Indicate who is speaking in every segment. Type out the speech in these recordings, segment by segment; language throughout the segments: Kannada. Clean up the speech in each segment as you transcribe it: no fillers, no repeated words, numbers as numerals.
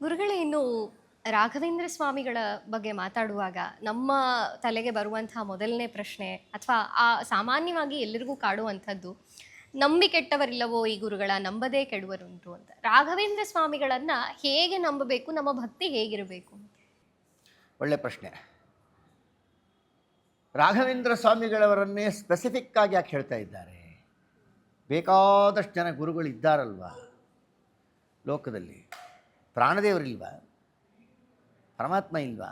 Speaker 1: ಗುರುಗಳೇ, ಇನ್ನು ರಾಘವೇಂದ್ರ ಸ್ವಾಮಿಗಳ ಬಗ್ಗೆ ಮಾತಾಡುವಾಗ ನಮ್ಮ ತಲೆಗೆ ಬರುವಂತಹ ಮೊದಲನೇ ಪ್ರಶ್ನೆ ಅಥವಾ ಸಾಮಾನ್ಯವಾಗಿ ಎಲ್ಲರಿಗೂ ಕಾಡುವಂಥದ್ದು, ನಂಬಿ ಕೆಟ್ಟವರಿಲ್ಲವೋ ಈ ಗುರುಗಳ, ನಂಬದೇ ಕೆಡುವರುಂಟು ಅಂತ. ರಾಘವೇಂದ್ರ ಸ್ವಾಮಿಗಳನ್ನ ಹೇಗೆ ನಂಬಬೇಕು, ನಮ್ಮ ಭಕ್ತಿ ಹೇಗಿರಬೇಕು?
Speaker 2: ಒಳ್ಳೆ ಪ್ರಶ್ನೆ. ರಾಘವೇಂದ್ರ ಸ್ವಾಮಿಗಳವರನ್ನೇ ಸ್ಪೆಸಿಫಿಕ್ ಆಗಿ ಯಾಕೆ ಹೇಳ್ತಾ ಇದ್ದಾರೆ? ಬೇಕಾದಷ್ಟು ಜನ ಗುರುಗಳಿದ್ದಾರಲ್ವ ಲೋಕದಲ್ಲಿ. ಪ್ರಾಣದೇವರಿಲ್ವ, ಪರಮಾತ್ಮ ಇಲ್ವಾ?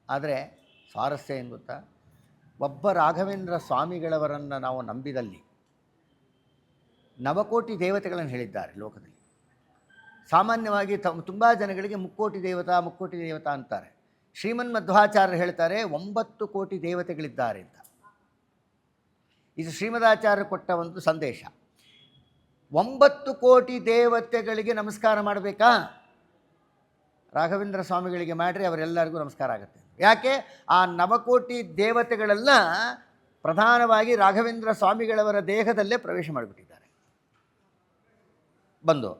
Speaker 2: ಆದರೆ ಸ್ವಾರಸ್ಯ ಏನು ಗೊತ್ತಾ? ಒಬ್ಬ ರಾಘವೇಂದ್ರ ಸ್ವಾಮಿಗಳವರನ್ನು ನಾವು ನಂಬಿದಲ್ಲಿ ನವಕೋಟಿ ದೇವತೆಗಳನ್ನು ಹೇಳಿದ್ದಾರೆ ಲೋಕದಲ್ಲಿ. ಸಾಮಾನ್ಯವಾಗಿ ತುಂಬ ಜನಗಳಿಗೆ ಮುಕ್ಕೋಟಿ ದೇವತಾ ಅಂತಾರೆ. ಶ್ರೀಮನ್ ಮಧ್ವಾಚಾರ್ಯರು ಹೇಳ್ತಾರೆ 9 ಕೋಟಿ ದೇವತೆಗಳಿದ್ದಾರೆ ಅಂತ. ಇದು ಶ್ರೀಮದಾಚಾರ್ಯರು ಕೊಟ್ಟ ಒಂದು ಸಂದೇಶ. 9 ಕೋಟಿ ದೇವತೆಗಳಿಗೆ ನಮಸ್ಕಾರ ಮಾಡಬೇಕಾ? ರಾಘವೇಂದ್ರ ಸ್ವಾಮಿಗಳಿಗೆ ಮಾಡಿರಿ, ಅವರೆಲ್ಲರಿಗೂ ನಮಸ್ಕಾರ ಆಗುತ್ತೆ. ಯಾಕೆ? ಆ ನವಕೋಟಿ ದೇವತೆಗಳೆಲ್ಲ ಪ್ರಧಾನವಾಗಿ ರಾಘವೇಂದ್ರ ಸ್ವಾಮಿಗಳವರ ದೇಹದಲ್ಲೇ ಪ್ರವೇಶ ಮಾಡಿಬಿಟ್ಟಿದ್ದಾರೆ. ಬಂದು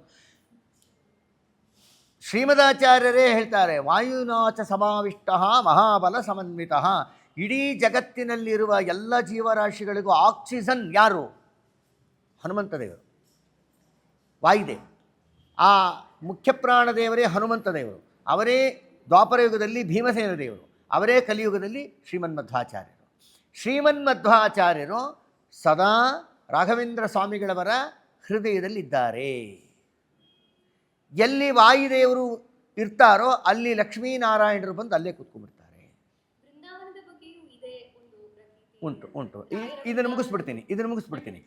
Speaker 2: ಶ್ರೀಮದಾಚಾರ್ಯರೇ ಹೇಳ್ತಾರೆ, ವಾಯುನಾಚ ಸಮಾವಿಷ್ಟ ಮಹಾಬಲ ಸಮನ್ವಿತ. ಇಡೀ ಜಗತ್ತಿನಲ್ಲಿರುವ ಎಲ್ಲ ಜೀವರಾಶಿಗಳಿಗೂ ಆಕ್ಸಿಜನ್ ಯಾರು? ಹನುಮಂತ ದೇವರು, ವಾಯುದೇವ. ಆ ಮುಖ್ಯ ಪ್ರಾಣ ದೇವರೇ ಹನುಮಂತ ದೇವರು. ಅವರೇ ದ್ವಾಪರಯುಗದಲ್ಲಿ ಭೀಮಸೇನ ದೇವರು, ಅವರೇ ಕಲಿಯುಗದಲ್ಲಿ ಶ್ರೀಮನ್ಮಧ್ವಾಚಾರ್ಯರು. ಶ್ರೀಮನ್ಮಧ್ವಾಚಾರ್ಯರು ಸದಾ ರಾಘವೇಂದ್ರ ಸ್ವಾಮಿಗಳವರ ಹೃದಯದಲ್ಲಿದ್ದಾರೆ. ಎಲ್ಲಿ ವಾಯುದೇವರು ಇರ್ತಾರೋ ಅಲ್ಲಿ ಲಕ್ಷ್ಮೀನಾರಾಯಣರು ಬಂದು ಅಲ್ಲೇ ಕೂತ್ಕೊಂಡ್ಬಿಡ್ತಾರೆ. ಉಂಟು ಇದನ್ನು ಮುಗಿಸ್ಬಿಡ್ತೀನಿ.